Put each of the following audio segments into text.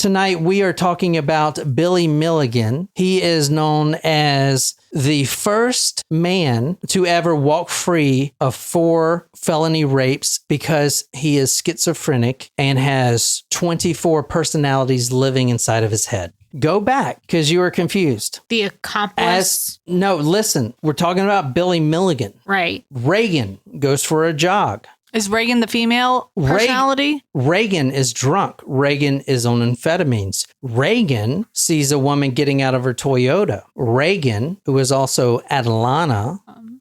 Tonight, we are talking about Billy Milligan. He is known as the first man to ever walk free of 4 felony rapes because he is schizophrenic and has 24 personalities living inside of his head. Go back because you were confused. The accomplice. No, listen, we're talking about Billy Milligan. Right. Reagan goes for a jog. Is Reagan the female personality? Reagan is drunk. Reagan is on amphetamines. Reagan sees a woman getting out of her Toyota. Reagan, who is also Adelana,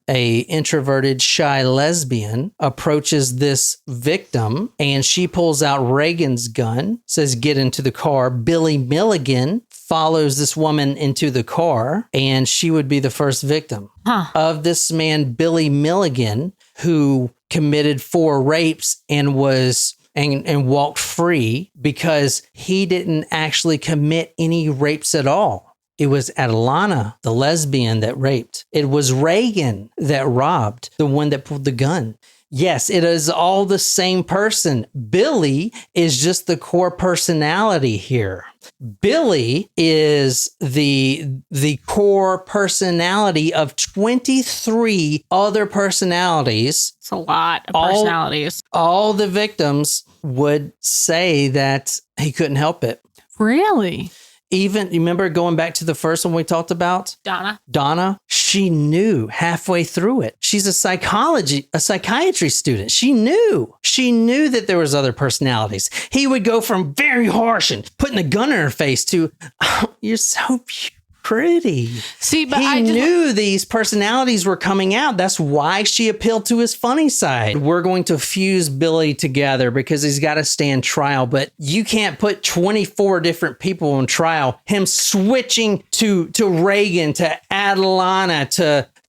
a introverted, shy lesbian, approaches this victim and she pulls out Reagan's gun, says, get into the car. Billy Milligan follows this woman into the car and she would be the first victim of this man, Billy Milligan, who committed 4 rapes and walked free because he didn't actually commit any rapes at all. It was Adelana, the lesbian, that raped. It was Reagan that robbed, the one that pulled the gun. Yes, it is all the same person. Billy is just the core personality here. Billy is the core personality of 23 other personalities. It's a lot of personalities. All the victims would say that he couldn't help it. Really? Even, you remember going back to the first one we talked about? Donna, she knew halfway through it. She's a psychiatry student. She knew that there was other personalities. He would go from very harsh and putting a gun in her face to, oh, you're so pretty. See, but he knew these personalities were coming out. That's why she appealed to his funny side. We're going to fuse Billy together because he's got to stand trial, but you can't put 24 different people on trial. Him switching to Reagan, to Adelana,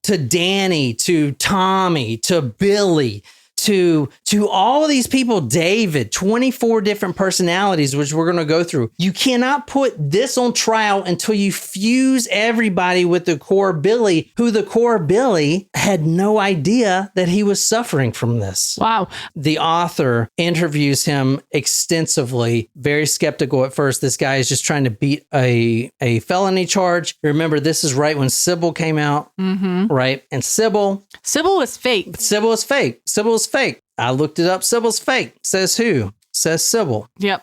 to Danny, to Tommy, to Billy, to all of these people, David, 24 different personalities, which we're going to go through. You cannot put this on trial until you fuse everybody with the core Billy, who the core Billy had no idea that he was suffering from this. Wow. The author interviews him extensively, very skeptical at first. This guy is just trying to beat a felony charge. Remember, this is right when Sybil came out, right? And Sybil was fake. Sybil was fake. Sybil was fake. I looked it up. Sybil's fake. Says who? Says Sybil. Yep.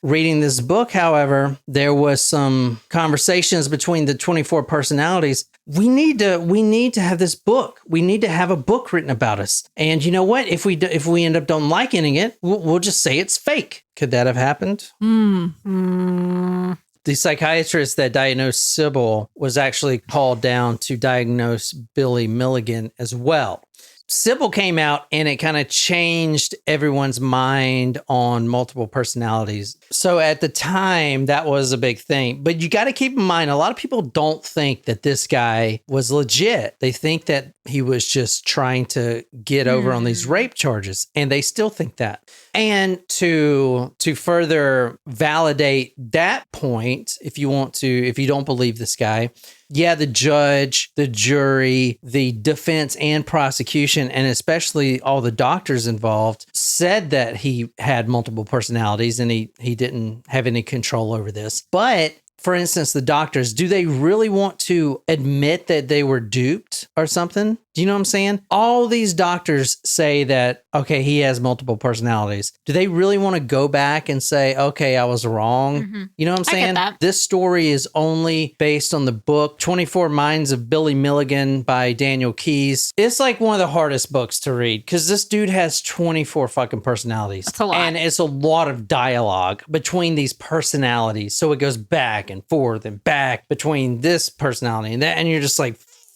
Reading this book, however, there was some conversations between the 24 personalities. We need to have this book. We need to have a book written about us. And you know what? If we end up don't liking it, we'll just say it's fake. Could that have happened? The psychiatrist that diagnosed Sybil was actually called down to diagnose Billy Milligan as well. Sybil came out and it kind of changed everyone's mind on multiple personalities. So at the time, that was a big thing. But you got to keep in mind, a lot of people don't think that this guy was legit. They think that he was just trying to get over on these rape charges, and they still think that. And to further validate that point, if you don't believe this guy, yeah, the judge, the jury, the defense and prosecution, and especially all the doctors involved said that he had multiple personalities and he didn't have any control over this. But for instance, the doctors, do they really want to admit that they were duped or something? Do you know what I'm saying? All these doctors say that, okay, he has multiple personalities. Do they really want to go back and say, okay, I was wrong? You know what I'm saying? I get that. This story is only based on the book, 24 Minds of Billy Milligan by Daniel Keyes. It's like one of the hardest books to read because this dude has 24 fucking personalities. That's a lot. And it's a lot of dialogue between these personalities. So it goes back and forth and back between this personality and that. And you're just like,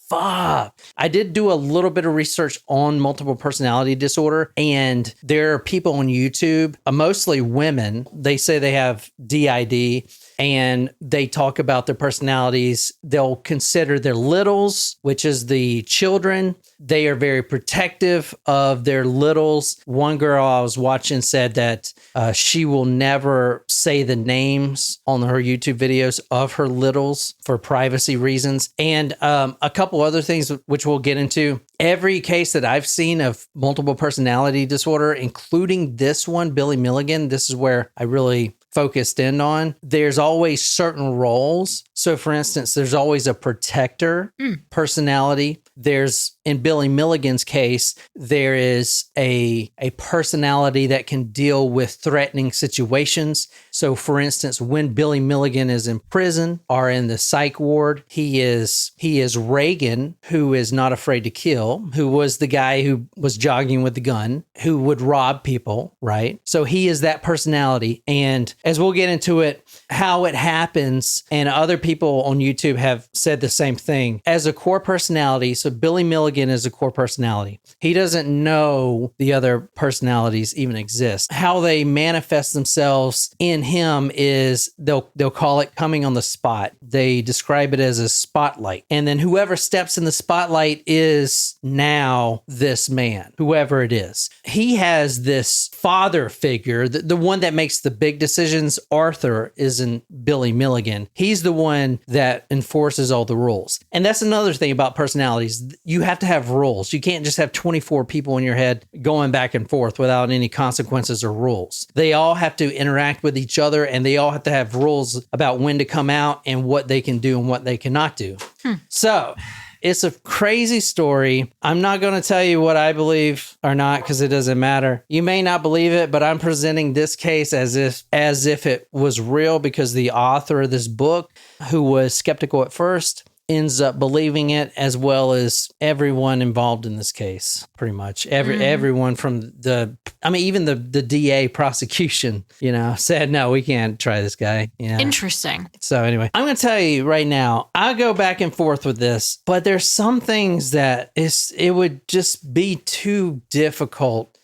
fuck. I did do a little bit of research on multiple personality disorder, and there are people on YouTube, mostly women. They say they have DID, and they talk about their personalities. They'll consider their littles, which is the children. They are very protective of their littles. One girl I was watching said that she will never say the names on her YouTube videos of her littles for privacy reasons. And a couple other things which we'll get into. Every case that I've seen of multiple personality disorder, including this one, Billy Milligan, this is where I really focused in on, there's always certain roles. So for instance, there's always a protector personality. There's, in Billy Milligan's case, there is a personality that can deal with threatening situations. So for instance, when Billy Milligan is in prison or in the psych ward, he is Reagan, who is not afraid to kill, who was the guy who was jogging with the gun, who would rob people, right? So he is that personality. And as we'll get into it, how it happens, and other people on YouTube have said the same thing, as a core personality. So Billy Milligan is a core personality. He doesn't know the other personalities even exist. How they manifest themselves in him is they'll call it coming on the spot. They describe it as a spotlight. And then whoever steps in the spotlight is now this man, whoever it is. He has this father figure, the one that makes the big decisions. Arthur is in Billy Milligan. He's the one that enforces all the rules. And that's another thing about personalities. You have to have rules. You can't just have 24 people in your head going back and forth without any consequences or rules. They all have to interact with each other, and they all have to have rules about when to come out and what they can do and what they cannot do. So it's a crazy story. I'm not going to tell you what I believe or not because it doesn't matter. You may not believe it, but I'm presenting this case as if it was real, because the author of this book, who was skeptical at first, ends up believing it, as well as everyone involved in this case. Pretty much everyone from even the DA prosecution, said, no, we can't try this guy. Interesting. So anyway, I'm going to tell you right now, I'll go back and forth with this, but there's some things that it would just be too difficult.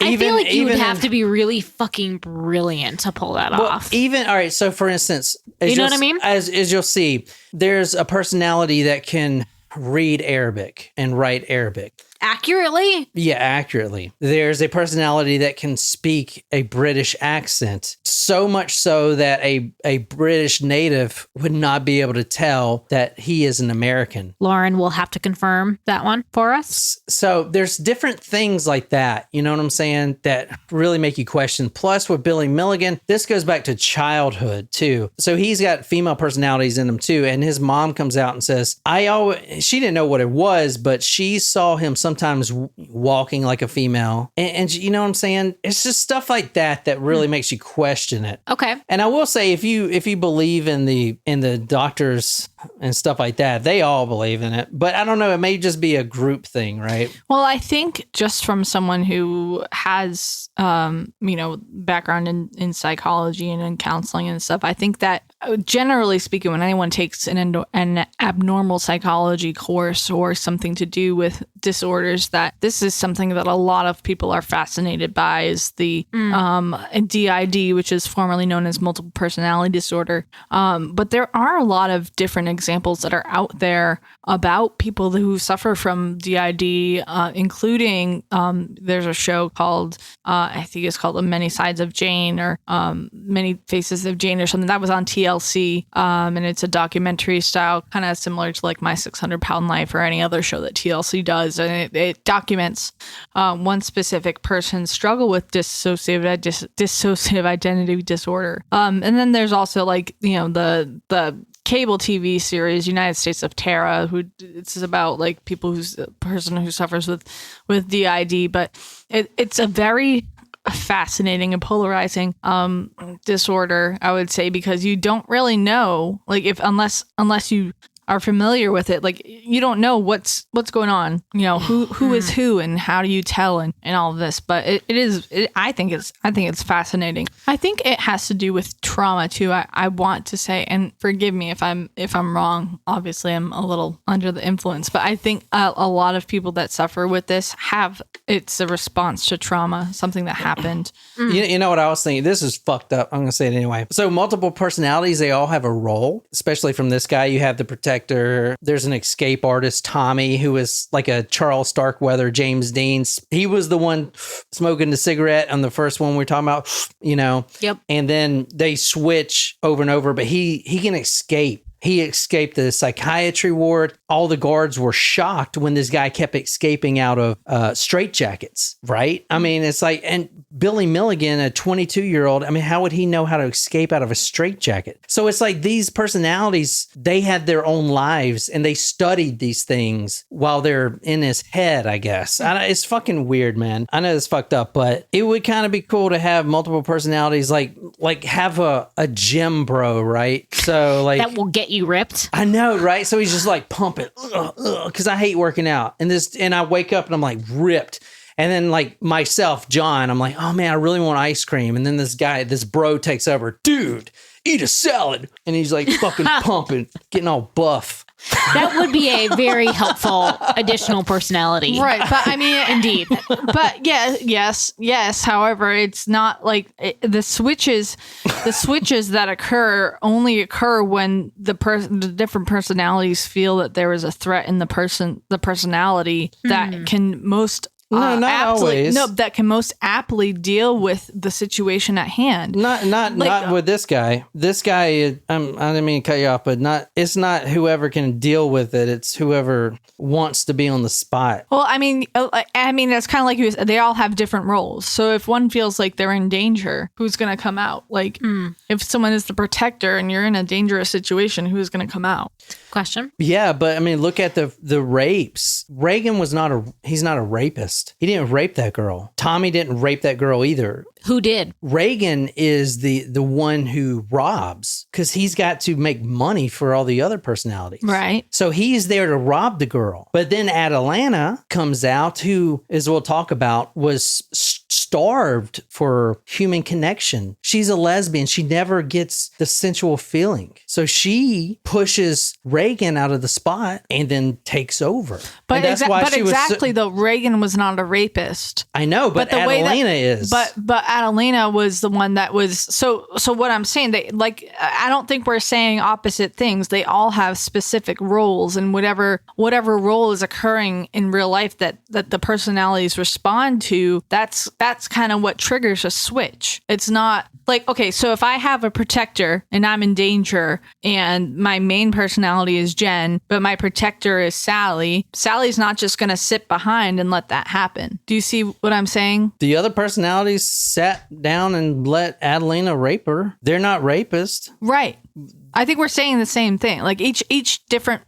I feel like you would have to be really fucking brilliant to pull that off. All right. So for instance, you know what I mean? As you'll see, there's a personality that can read Arabic and write Arabic. Accurately? Yeah, accurately. There's a personality that can speak a British accent, so much so that a British native would not be able to tell that he is an American. Lauren will have to confirm that one for us. So there's different things like that, you know what I'm saying, that really make you question. Plus with Billy Milligan, this goes back to childhood too. So he's got female personalities in him too. And his mom comes out and says, she didn't know what it was, but she saw him sometimes walking like a female. And you know what I'm saying? It's just stuff like that really makes you question it. Okay. And I will say, if you believe in the doctors and stuff like that, they all believe in it. But I don't know, it may just be a group thing, right? Well, I think just from someone who has, background in psychology and in counseling and stuff, I think that generally speaking, when anyone takes an abnormal psychology course or something to do with disorders, that this is something that a lot of people are fascinated by, is the DID, which is formerly known as multiple personality disorder. But there are a lot of different examples that are out there about people who suffer from DID, including there's a show called, I think it's called The Many Sides of Jane, or Many Faces of Jane, or something that was on TLC. And it's a documentary style, kind of similar to like My 600-Pound Life or any other show that TLC does. And it documents one specific person's struggle with dissociative identity disorder. And then there's also like, the cable TV series United States of Terror, it's about like a person who suffers with DID, but it's a very fascinating and polarizing disorder, I would say, because you don't really know, like, unless you are familiar with it, like, you don't know what's going on, who is who, and how do you tell, and all of this. But I think it's fascinating. I think it has to do with trauma too. I want to say, and forgive me if I'm wrong. Obviously, I'm a little under the influence, but I think a lot of people that suffer with this it's a response to trauma, something that happened. You know what I was thinking? This is fucked up. I'm going to say it anyway. So multiple personalities, they all have a role, especially from this guy. You have the protector. There's an escape artist, Tommy, who is like a Charles Starkweather, James Dean. He was the one smoking the cigarette on the first one we're talking about, Yep. And then they switch over and over, but he can escape. He escaped the psychiatry ward. All the guards were shocked when this guy kept escaping out of straitjackets, right? I mean, it's like, Billy Milligan, a 22-year-old, I mean, how would he know how to escape out of a straitjacket? So it's like these personalities, they had their own lives and they studied these things while they're in his head, I guess. It's fucking weird, man. I know it's fucked up, but it would kind of be cool to have multiple personalities, like have a gym bro, right? So like that will get you ripped. I know, right? So he's just like pumping, because I hate working out, and I wake up and I'm like ripped. And then like myself, John, I'm like, oh man, I really want ice cream. And then this bro takes over, dude, eat a salad. And he's like fucking pumping, getting all buff. That would be a very helpful additional personality. Right. But I mean, indeed. But yes. However, it's not like the switches that only occur when the different personalities feel that there is a threat in the personality that can most No, not always. No, that can most aptly deal with the situation at hand. Not with this guy. This guy, I didn't mean to cut you off, but it's not whoever can deal with it. It's whoever wants to be on the spot. Well, I mean, that's kind of like they all have different roles. So if one feels like they're in danger, who's going to come out? Like if someone is the protector and you're in a dangerous situation, who's going to come out? Question. Yeah, but I mean, look at the rapes. Reagan he's not a rapist. He didn't rape that girl. Tommy didn't rape that girl either. Who did? Reagan is the one who robs because he's got to make money for all the other personalities. Right. So he's there to rob the girl. But then Adelana comes out, who, as we'll talk about, was starved for human connection. She's a lesbian. She never gets the sensual feeling. So she pushes Reagan out of the spot and then takes over. But though, Reagan was not a rapist. I know, but Adelana is. But Adelana was the one that was. So what I'm saying, I don't think we're saying opposite things. They all have specific roles, and whatever role is occurring in real life that the personalities respond to, that's kind of what triggers a switch. It's not like, okay, so if I have a protector and I'm in danger and my main personality is Jen, but my protector is Sally, Sally's not just going to sit behind and let that happen. Do you see what I'm saying? The other personalities sat down and let Adelina rape her. They're not rapists. Right. I think we're saying the same thing. Like each different.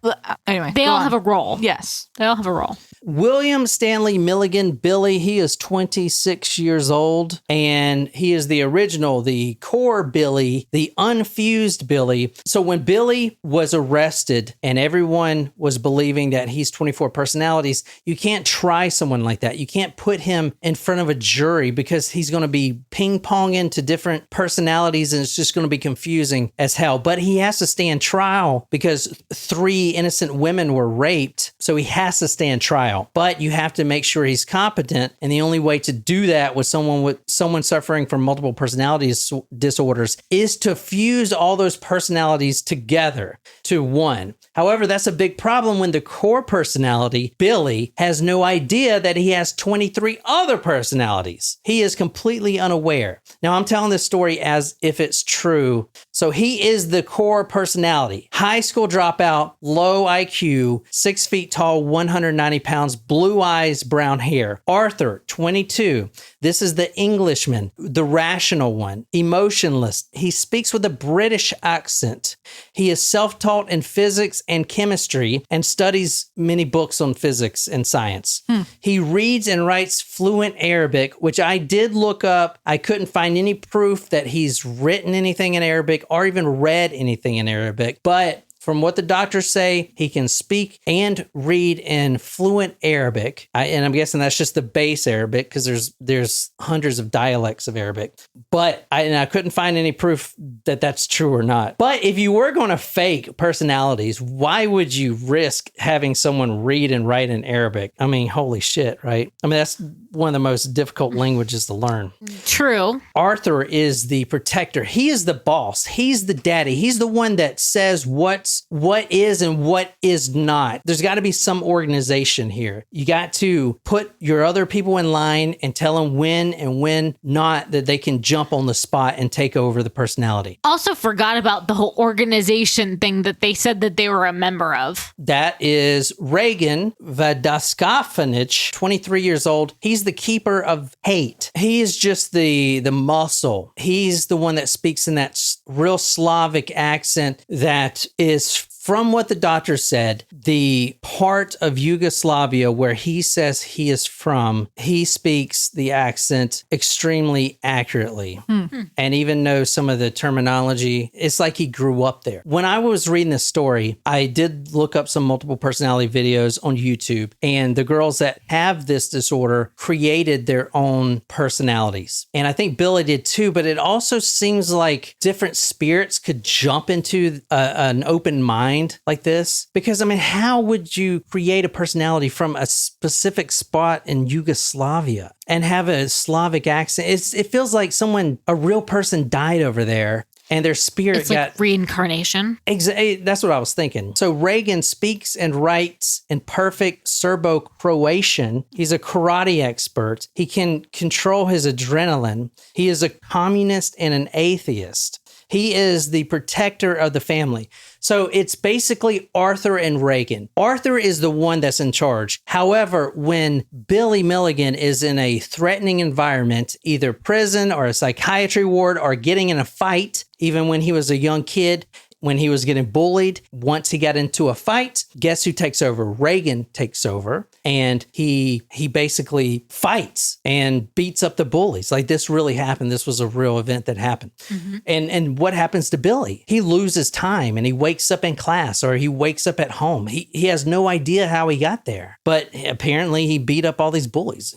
Anyway, they all have a role. Yes, they all have a role. William Stanley Milligan, Billy, he is 26 years old, and he is the original, the core Billy, the unfused Billy. So when Billy was arrested and everyone was believing that he's 24 personalities, you can't try someone like that. You can't put him in front of a jury because he's going to be ping-pong into different personalities and it's just going to be confusing as hell. But he has to stand trial because 3 innocent women were raped, so he has to stand trial. But you have to make sure he's competent, and the only way to do that with someone suffering from multiple personality disorders is to fuse all those personalities together to one. However, that's a big problem when the core personality, Billy, has no idea that he has 23 other personalities. He is completely unaware. Now, I'm telling this story as if it's true. So he is the core personality. High school dropout, low IQ, 6 feet tall, 190 pounds, blue eyes, brown hair. Arthur, 22. This is the Englishman, the rational one, emotionless. He speaks with a British accent. He is self-taught in physics and chemistry and studies many books on physics and science. He reads and writes fluent Arabic, which I did look up. I couldn't find any proof that he's written anything in Arabic or even read anything in Arabic, but from what the doctors say, he can speak and read in fluent Arabic. And I'm guessing that's just the base Arabic because there's hundreds of dialects of Arabic. But I couldn't find any proof that that's true or not. But if you were going to fake personalities, why would you risk having someone read and write in Arabic? I mean, holy shit, right? I mean, that's one of the most difficult languages to learn. True. Arthur is the protector. He is the boss. He's the daddy. He's the one that says what is and what is not. There's got to be some organization here. You got to put your other people in line and tell them when and when not that they can jump on the spot and take over the personality. Also forgot about the whole organization thing that they said that they were a member of. That is Reagan Vadaskafanich, 23 years old. He's He's the keeper of hate. He is just the muscle. He's the one that speaks in that real Slavic accent that is, from what the doctor said, the part of Yugoslavia where he says he is from, he speaks the accent extremely accurately and even knows some of the terminology. It's like he grew up there. When I was reading this story, I did look up some multiple personality videos on YouTube, and the girls that have this disorder created their own personalities. And I think Billy did too, but it also seems like different spirits could jump into an open mind like this, because I mean, how would you create a personality from a specific spot in Yugoslavia and have a Slavic accent? It feels like a real person died over there and their spirit it's like reincarnation. Exactly. That's what I was thinking. So Reagan speaks and writes in perfect Serbo-Croatian. He's a karate expert. He can control his adrenaline. He is a communist and an atheist. He is the protector of the family. So it's basically Arthur and Reagan. Arthur is the one that's in charge. However, when Billy Milligan is in a threatening environment, either prison or a psychiatry ward or getting in a fight, even when he was a young kid, when he was getting bullied, once he got into a fight, guess who takes over? Reagan takes over, and he basically fights and beats up the bullies. Like, this really happened. This was a real event that happened. Mm-hmm. And what happens to Billy? He loses time, and he wakes up in class, or he wakes up at home. He has no idea how he got there, but apparently he beat up all these bullies,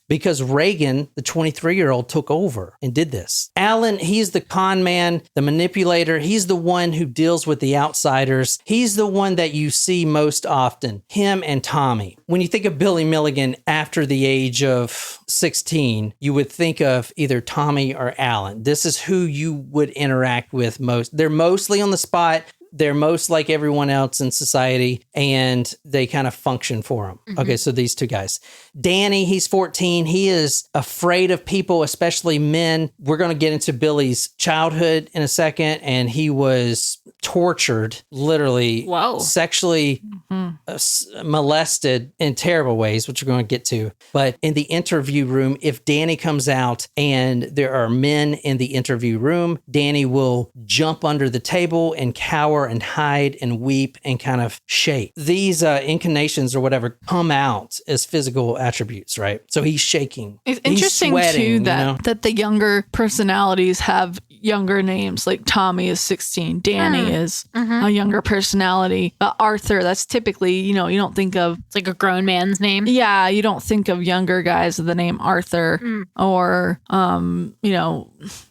because Reagan, the 23-year-old, took over and did this. Alan, he's the con man, the manipulator. He's the one who deals with the outsiders. He's the one that you see most often, him and Tommy. When you think of Billy Milligan after the age of 16, you would think of either Tommy or Alan. This is who you would interact with most. They're mostly on the spot. They're most like everyone else in society, and they kind of function for them. Mm-hmm. Okay, so these two guys. Danny, he's 14. He is afraid of people, especially men. We're going to get into Billy's childhood in a second, and he was tortured, literally, sexually molested in terrible ways, which we're going to get to. But in the interview room, if Danny comes out and there are men in the interview room, Danny will jump under the table and cower and hide and weep and kind of shake. These inclinations or whatever come out as physical attributes, right? So he's shaking. It's interesting too that the younger personalities have younger names. Like Tommy is 16, Danny is a younger personality. Arthur, that's typically, you don't think of, it's like a grown man's name. Yeah, you don't think of younger guys with the name Arthur or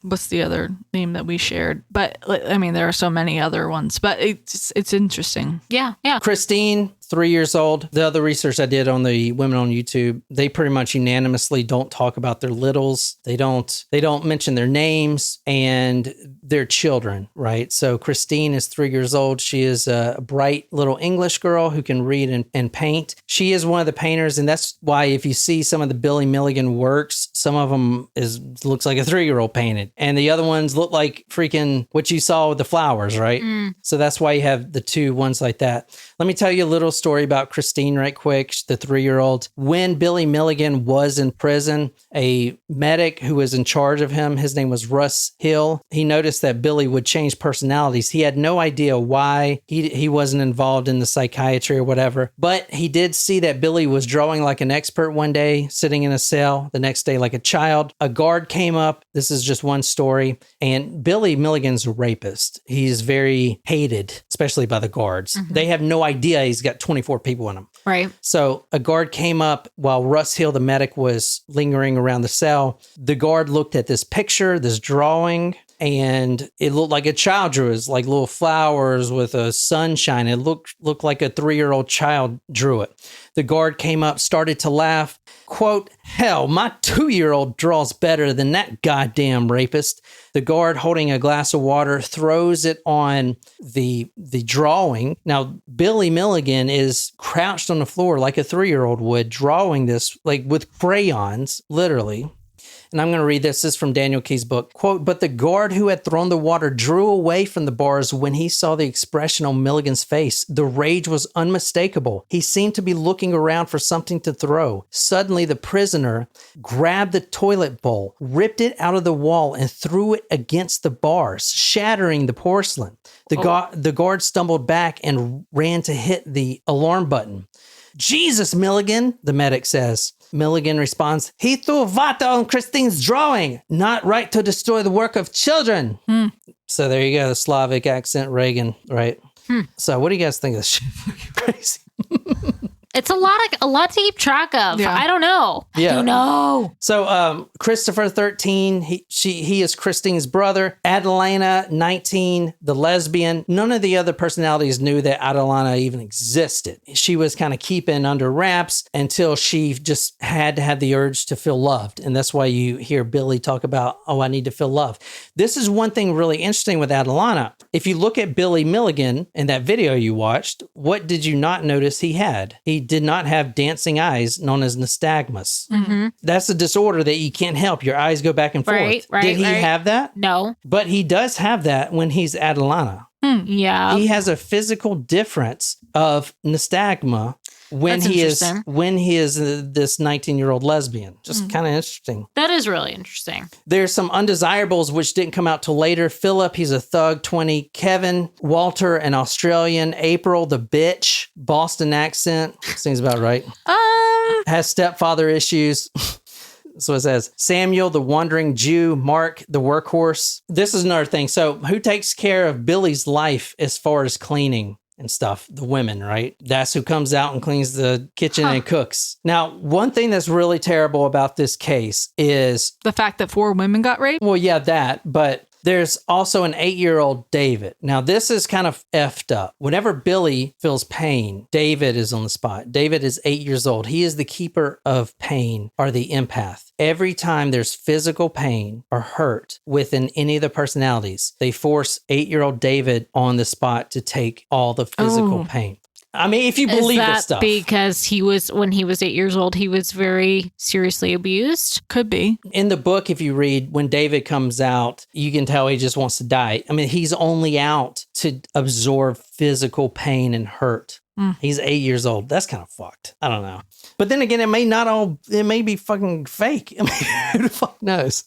what's the other name that we shared? But I mean, there are so many other ones. But it's interesting. Yeah. Christine, 3 years old. The other research I did on the women on YouTube, they pretty much unanimously don't talk about their littles. They don't mention their names and their children, right? So Christine is 3 years old. She is a bright little English girl who can read and paint. She is one of the painters, and that's why if you see some of the Billy Milligan works, some of them looks like a 3-year-old painted, and the other ones look like freaking what you saw with the flowers, right? So that's why you have the two ones like that. Let me tell you a little story about Christine right quick, the 3-year-old. When Billy Milligan was in prison, a medic who was in charge of him, his name was Russ Hill, he noticed that Billy would change personalities. He had no idea why he wasn't involved in the psychiatry or whatever, but he did see that Billy was drawing like an expert one day, sitting in a cell, the next day like a child. A guard came up. This is just one story. And Billy Milligan's a rapist. He's very hated, especially by the guards. Mm-hmm. They have no idea he's got 24 people in him. Right. So a guard came up while Russ Hill, the medic, was lingering around the cell. The guard looked at this picture, this drawing, and it looked like a child drew it. It was like little flowers with a sunshine. It looked like a 3-year-old child drew it. The guard came up, started to laugh. Quote, "Hell, my 2-year-old draws better than that goddamn rapist." The guard, holding a glass of water, throws it on the drawing. Now, Billy Milligan is crouched on the floor like a 3-year-old would, drawing this like with crayons, literally. And I'm going to read this. This is from Daniel Key's book. Quote, but the guard who had thrown the water drew away from the bars when he saw the expression on Milligan's face. The rage was unmistakable. He seemed to be looking around for something to throw. Suddenly, the prisoner grabbed the toilet bowl, ripped it out of the wall, and threw it against the bars, shattering the porcelain. The guard stumbled back and ran to hit the alarm button. Jesus, Milligan, the medic says. Milligan responds, he threw water on Christine's drawing. Not right to destroy the work of children. So there you go, the Slavic accent Reagan, right? So what do you guys think of this shit? Fucking crazy. It's a lot to keep track of. Yeah. I don't know. Yeah. I don't know. So Christopher 13, he is Christine's brother. Adelina 19, the lesbian. None of the other personalities knew that Adelina even existed. She was kind of keeping under wraps until she just had to have the urge to feel loved. And that's why you hear Billy talk about, oh, I need to feel loved. This is one thing really interesting with Adelina. If you look at Billy Milligan in that video you watched, what did you not notice he had? He did not have dancing eyes known as nystagmus. Mm-hmm. That's a disorder that you can't help. Your eyes go back and forth. Right, Did he have that? No. But he does have that when he's Adelina. Yeah. He has a physical difference of nystagma when That's he is interesting. This 19-year-old lesbian. Just kind of interesting. That is really interesting. There's some undesirables which didn't come out till later. Philip, he's a thug, 20. Kevin, Walter, an Australian. April, the bitch, Boston accent. Seems about right. Has stepfather issues. So it says, Samuel, the wandering Jew, Mark, the workhorse. This is another thing. So who takes care of Billy's life as far as cleaning and stuff? The women, right? That's who comes out and cleans the kitchen and cooks. Now, one thing that's really terrible about this case is... The fact that 4 women got raped? Well, yeah, that, but... There's also an 8-year-old David. Now, this is kind of effed up. Whenever Billy feels pain, David is on the spot. David is 8 years old. He is the keeper of pain or the empath. Every time there's physical pain or hurt within any of the personalities, they force 8-year-old David on the spot to take all the physical pain. I mean, if you believe this stuff. Because when he was 8 years old, he was very seriously abused? Could be. In the book, if you read, when David comes out, you can tell he just wants to die. I mean, he's only out to absorb physical pain and hurt. He's 8 years old. That's kind of fucked. I don't know. But then again, it may be fucking fake. I mean, who the fuck knows?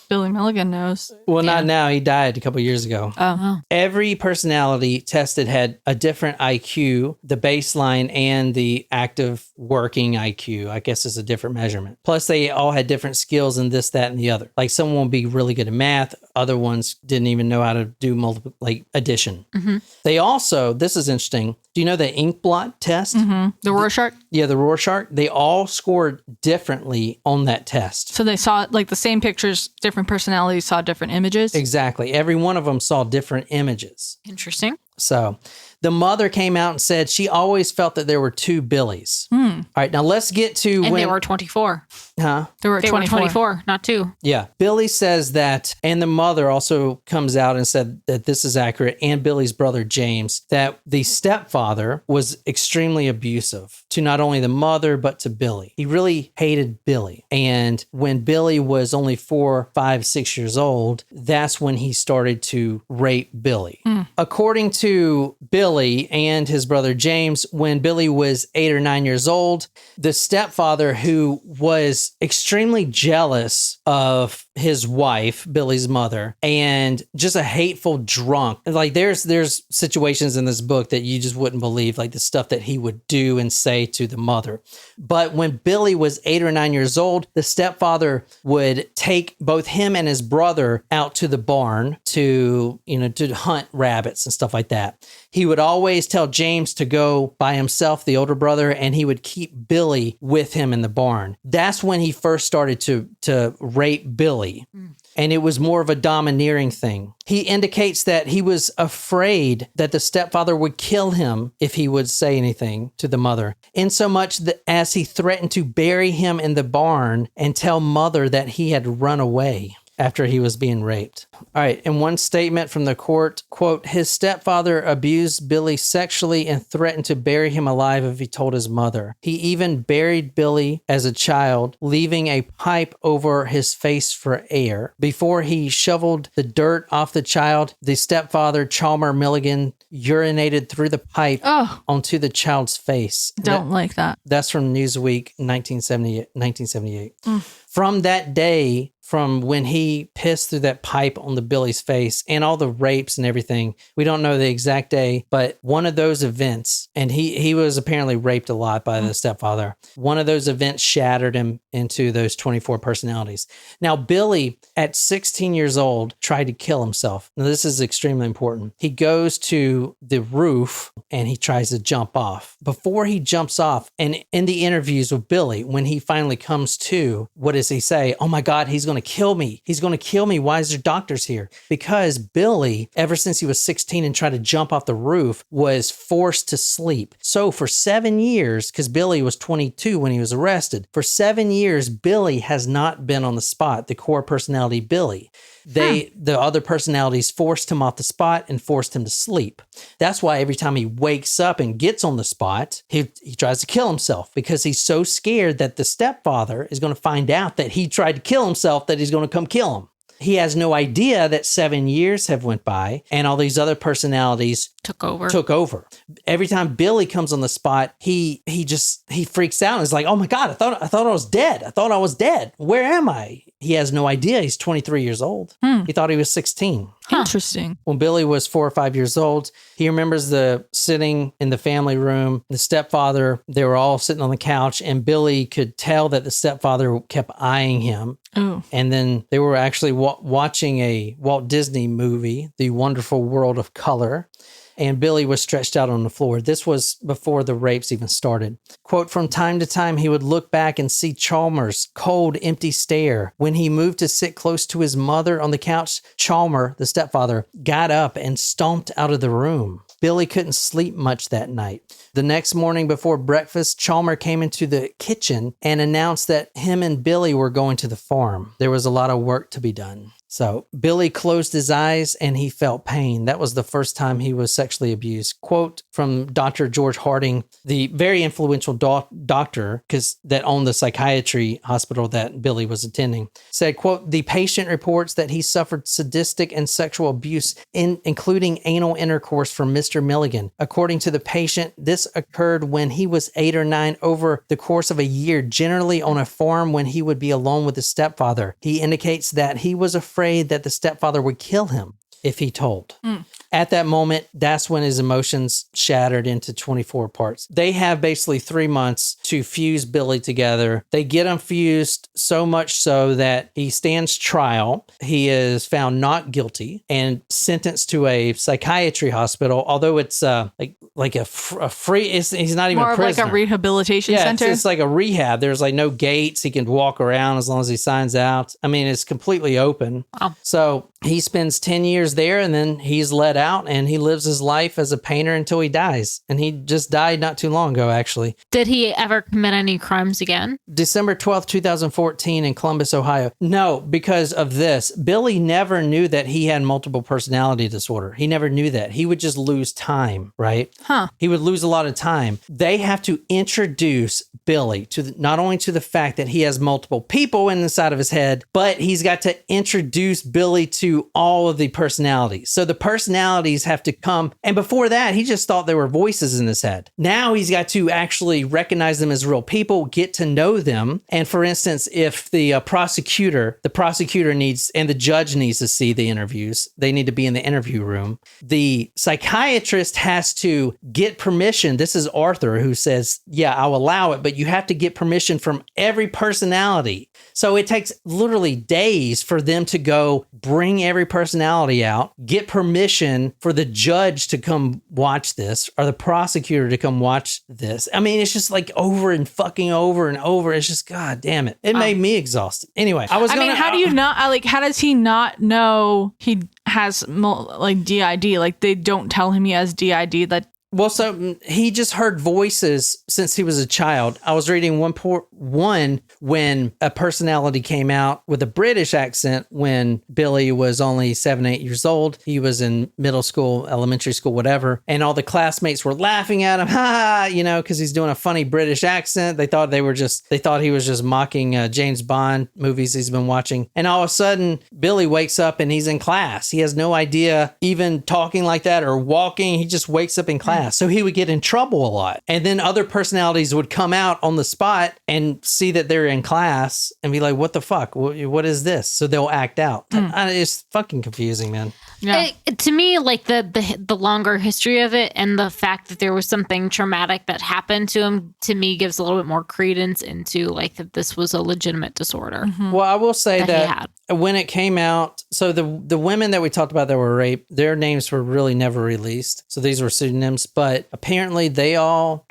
Billy Milligan knows. Well, not now. He died a couple years ago. Oh. Every personality tested had a different IQ, the baseline and the active working IQ, I guess is a different measurement. Plus, they all had different skills in this, that, and the other. Like someone would be really good at math. Other ones didn't even know how to do addition. They also, this is interesting. Do you know the ink blot test? The Rorschach? Yeah, the Rorschach. They all scored differently on that test. So they saw like the same pictures, different personalities saw different images? Exactly. Every one of them saw different images. Interesting. So the mother came out and said she always felt that there were 2 Billies. All right, now let's get to And when... they were 24. Huh? They were 24, not 2. Yeah. Billy says that, and the mother also comes out and said that this is accurate, and Billy's brother James, that the stepfather was extremely abusive to not only the mother, but to Billy. He really hated Billy. And when Billy was only 4, 5, 6 years old, that's when he started to rape Billy. According to Billy and his brother James, when Billy was 8 or 9 years old, the stepfather, who was extremely jealous of his wife, Billy's mother, and just a hateful drunk. Like there's situations in this book that you just wouldn't believe, like the stuff that he would do and say to the mother. But when Billy was 8 or 9 years old, the stepfather would take both him and his brother out to the barn to hunt rabbits and stuff like that. He would always tell James to go by himself, the older brother, and he would keep Billy with him in the barn. That's when he first started to rape Billy. And it was more of a domineering thing. He indicates that he was afraid that the stepfather would kill him if he would say anything to the mother, insomuch that as he threatened to bury him in the barn and tell mother that he had run away. after he was being raped. All right. In one statement from the court, quote, his stepfather abused Billy sexually and threatened to bury him alive if he told his mother. He even buried Billy as a child, leaving a pipe over his face for air. Before he shoveled the dirt off the child, the stepfather, Chalmer Milligan, urinated through the pipe onto the child's face. Don't like that. That's from Newsweek 1978. From that day, from when he pissed through that pipe on the Billy's face and all the rapes and everything, we don't know the exact day, but one of those events, and he was apparently raped a lot by the stepfather. One of those events shattered him into those 24 personalities. Now, Billy, at 16 years old, tried to kill himself. Now, this is extremely important. He goes to the roof and he tries to jump off. Before he jumps off, and in the interviews with Billy, when he finally comes to, what does he say? Oh my God, he's going to kill me. He's going to kill me. Why is there doctors here? Because Billy, ever since he was 16 and tried to jump off the roof, was forced to sleep. So for 7 years, because Billy was 22 when he was arrested, for 7 years, Billy has not been on the spot, the core personality Billy. The other personalities forced him off the spot and forced him to sleep. That's why every time he wakes up and gets on the spot, he tries to kill himself because he's so scared that the stepfather is going to find out that he tried to kill himself, that he's going to come kill him. He has no idea that 7 years have went by and all these other personalities took over. Every time Billy comes on the spot, he freaks out and is like, oh my God, I thought I was dead. I thought I was dead. Where am I? He has no idea. He's 23 years old. He thought he was 16. Interesting. When Billy was 4 or 5 years old, he remembers sitting in the family room, the stepfather, they were all sitting on the couch, and Billy could tell that the stepfather kept eyeing him. Oh. And then they were actually watching a Walt Disney movie, The Wonderful World of Color. And Billy was stretched out on the floor. This was before the rapes even started. Quote, from time to time, he would look back and see Chalmers' cold, empty stare. When he moved to sit close to his mother on the couch, Chalmer, the stepfather, got up and stomped out of the room. Billy couldn't sleep much that night. The next morning before breakfast, Chalmer came into the kitchen and announced that him and Billy were going to the farm. There was a lot of work to be done. So Billy closed his eyes and he felt pain. That was the first time he was sexually abused. Quote from Dr. George Harding, the very influential doctor that owned the psychiatry hospital that Billy was attending, said, quote, the patient reports that he suffered sadistic and sexual abuse, including anal intercourse from Mr. Milligan. According to the patient, this occurred when he was 8 or 9 over the course of a year, generally on a farm when he would be alone with his stepfather. He indicates that he was afraid that the stepfather would kill him if he told. At that moment, that's when his emotions shattered into 24 parts. They have basically 3 months to fuse Billy together. They get him fused so much so that he stands trial. He is found not guilty and sentenced to a psychiatry hospital, although it's like a free, he's not even more a prisoner. like a rehabilitation center? It's like a rehab. There's like no gates. He can walk around as long as he signs out. I mean, it's completely open. Wow. So he spends 10 years there and then he's let out and he lives his life as a painter until he dies. And he just died not too long ago, actually. Did he ever commit any crimes again? December 12th, 2014 in Columbus, Ohio. No, because of this. Billy never knew that he had multiple personality disorder. He never knew that. He would just lose time, right? He would lose a lot of time. They have to introduce Billy to not only to the fact that he has multiple people inside of his head, but he's got to introduce Billy to all of the personalities. So the personalities have to come. And before that, he just thought there were voices in his head. Now he's got to actually recognize them as real people, get to know them. And for instance, if the prosecutor needs, and the judge needs to see the interviews, they need to be in the interview room. The psychiatrist has to get permission. This is Arthur who says, yeah, I'll allow it, but you have to get permission from every personality. So it takes literally days for them to go bring every personality out, get permission for the judge to come watch this or the prosecutor to come watch this. I mean, it's just like over and fucking over and over. It's just, God damn it. It made me exhausted. Anyway, how does he not know he has like DID? Like they don't tell him he has DID, that Well, so he just heard voices since he was a child. I was reading one when a personality came out with a British accent when Billy was only 7, 8 years old. He was in middle school, elementary school, whatever. And all the classmates were laughing at him, because he's doing a funny British accent. They thought he was just mocking James Bond movies he's been watching. And all of a sudden, Billy wakes up and he's in class. He has no idea even talking like that or walking. He just wakes up in class. So he would get in trouble a lot. And then other personalities would come out on the spot and see that they're in class and be like, what the fuck? What is this? So they'll act out. It's fucking confusing, man. Yeah. To me, like the longer history of it and the fact that there was something traumatic that happened to him, to me, gives a little bit more credence into like that this was a legitimate disorder. Well, I will say that when it came out, so the women that we talked about that were raped, their names were really never released. So these were pseudonyms, but apparently they all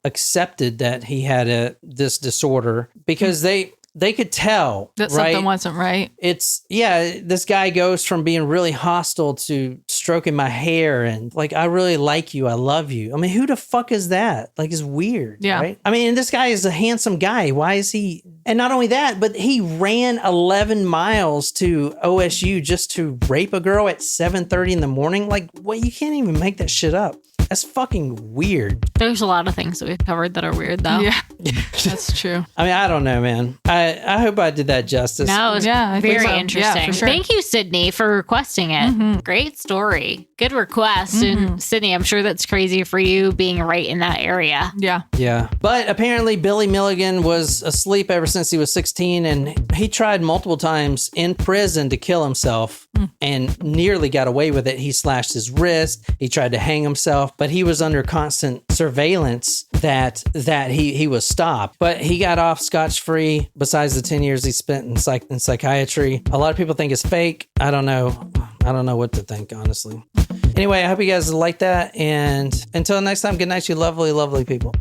accepted that he had this disorder because they could tell that something wasn't right. This guy goes from being really hostile to stroking my hair and like, I really like you. I love you. I mean, who the fuck is that? Like, it's weird. Yeah. Right? I mean, and this guy is a handsome guy. Why is he? And not only that, but he ran 11 miles to OSU just to rape a girl at 7:30 in the morning. Like, what? You can't even make that shit up. That's fucking weird. There's a lot of things that we've covered that are weird, though. Yeah, that's true. I mean, I don't know, man. I hope I did that justice. No, it was very interesting. Yeah, for sure. Thank you, Sydney, for requesting it. Mm-hmm. Great story. Good request. Mm-hmm. And Sydney, I'm sure that's crazy for you being right in that area. Yeah. Yeah. But apparently Billy Milligan was asleep ever since he was 16, and he tried multiple times in prison to kill himself and nearly got away with it. He slashed his wrist. He tried to hang himself, but he was under constant surveillance that he was stopped. But he got off scotch-free besides the 10 years he spent in psychiatry. A lot of people think it's fake. I don't know. I don't know what to think, honestly. Anyway, I hope you guys like that. And until next time, good night, you lovely, lovely people.